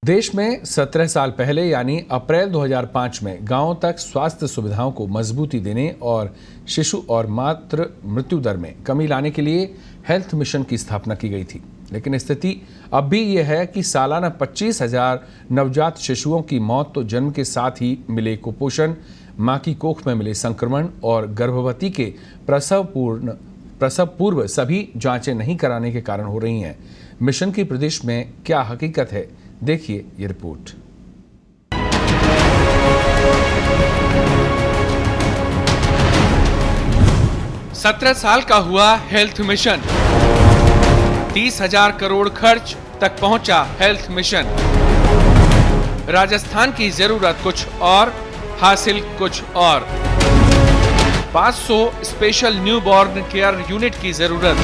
देश में 17 साल पहले यानी अप्रैल 2005 में गांवों तक स्वास्थ्य सुविधाओं को मजबूती देने और शिशु और मातृ मृत्यु दर में कमी लाने के लिए हेल्थ मिशन की स्थापना की गई थी। लेकिन स्थिति अब भी यह है कि सालाना 25,000 नवजात शिशुओं की मौत तो जन्म के साथ ही मिले कुपोषण, मां की कोख में मिले संक्रमण और गर्भवती के प्रसव पूर्व सभी जांचें नहीं कराने के कारण हो रही हैं। मिशन की प्रदेश में क्या हकीकत है, देखिए ये रिपोर्ट। सत्रह साल का हुआ हेल्थ मिशन, 30,000 करोड़ खर्च तक पहुंचा हेल्थ मिशन। राजस्थान की जरूरत कुछ और, हासिल कुछ और। 500 स्पेशल न्यूबॉर्न केयर यूनिट की जरूरत,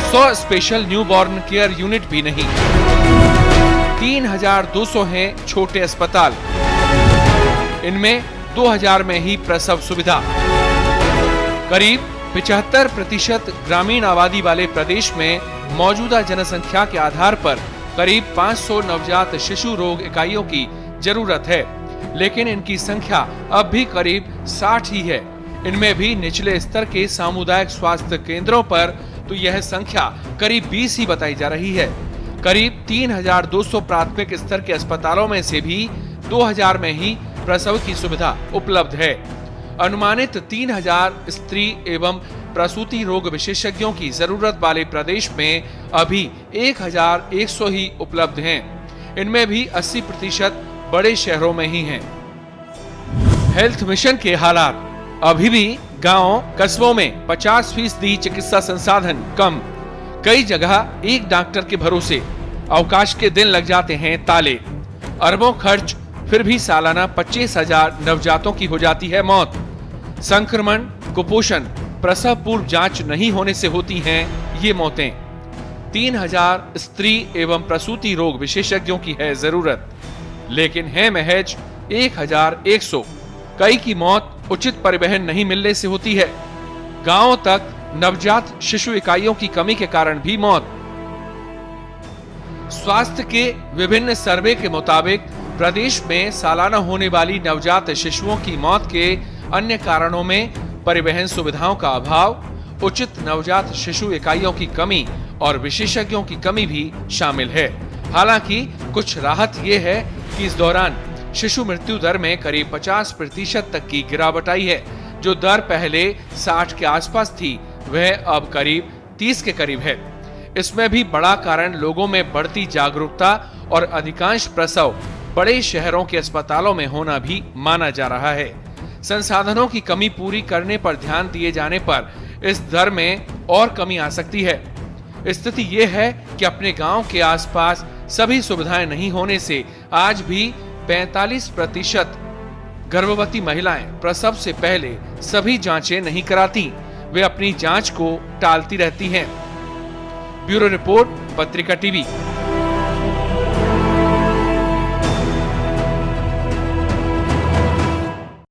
100 स्पेशल न्यूबॉर्न केयर यूनिट भी नहीं। 3,200 हैं छोटे अस्पताल, इनमें 2,000 में ही प्रसव सुविधा। करीब 75% ग्रामीण आबादी वाले प्रदेश में मौजूदा जनसंख्या के आधार पर करीब 500 नवजात शिशु रोग इकाइयों की जरूरत है, लेकिन इनकी संख्या अब भी करीब 60 ही है। इनमें भी निचले स्तर के सामुदायिक स्वास्थ्य केंद्रों पर तो यह संख्या करीब 20 ही बताई जा रही है। करीब 3,200 प्राथमिक स्तर के अस्पतालों में से भी 2,000 में ही प्रसव की सुविधा उपलब्ध है। अनुमानित 3,000 स्त्री एवं प्रसूति रोग विशेषज्ञों की जरूरत वाले प्रदेश में अभी 1,100 ही उपलब्ध हैं। इनमें भी 80% बड़े शहरों में ही हैं। हेल्थ मिशन के हालात, अभी भी गांव कस्बों में 50% चिकित्सा संसाधन कम, कई जगह एक डॉक्टर के भरोसे, अवकाश के दिन लग जाते हैं ताले। अरबों खर्च, फिर भी सालाना 25,000 नवजातों की हो जाती है मौत। संक्रमण, कुपोषण, प्रसव पूर्व जांच नहीं होने से होती हैं ये मौतें। 3,000 स्त्री एवं प्रसूति रोग विशेषज्ञों की है जरूरत, लेकिन है महज 1,100। कई की मौत उचित परिवहन नहीं मिलने से होती है। गांवों तक नवजात शिशु इकाइयों की कमी के कारण भी मौत। स्वास्थ्य के विभिन्न सर्वे के मुताबिक प्रदेश में सालाना होने वाली नवजात शिशुओं की मौत के अन्य कारणों में परिवहन सुविधाओं का अभाव, उचित नवजात शिशु इकाइयों की कमी और विशेषज्ञों की कमी भी शामिल है। हालांकि कुछ राहत ये है कि इस दौरान शिशु मृत्यु दर में करीब 50% तक की गिरावट आई है। जो दर पहले 60 के आसपास थी, वह अब करीब 30 के करीब है। इसमें भी बड़ा कारण लोगों में बढ़ती जागरूकता और अधिकांश प्रसव बड़े शहरों के अस्पतालों में होना भी माना जा रहा है। संसाधनों की कमी पूरी करने पर ध्यान दिए जाने पर इस दर में और कमी आ सकती है। स्थिति ये है कि अपने गांव के आसपास सभी सुविधाएं नहीं होने से आज भी 45% गर्भवती महिलाएं प्रसव से पहले सभी जांचें नहीं कराती, वे अपनी जांच को टालती रहती हैं। ब्यूरो रिपोर्ट, पत्रिका टीवी।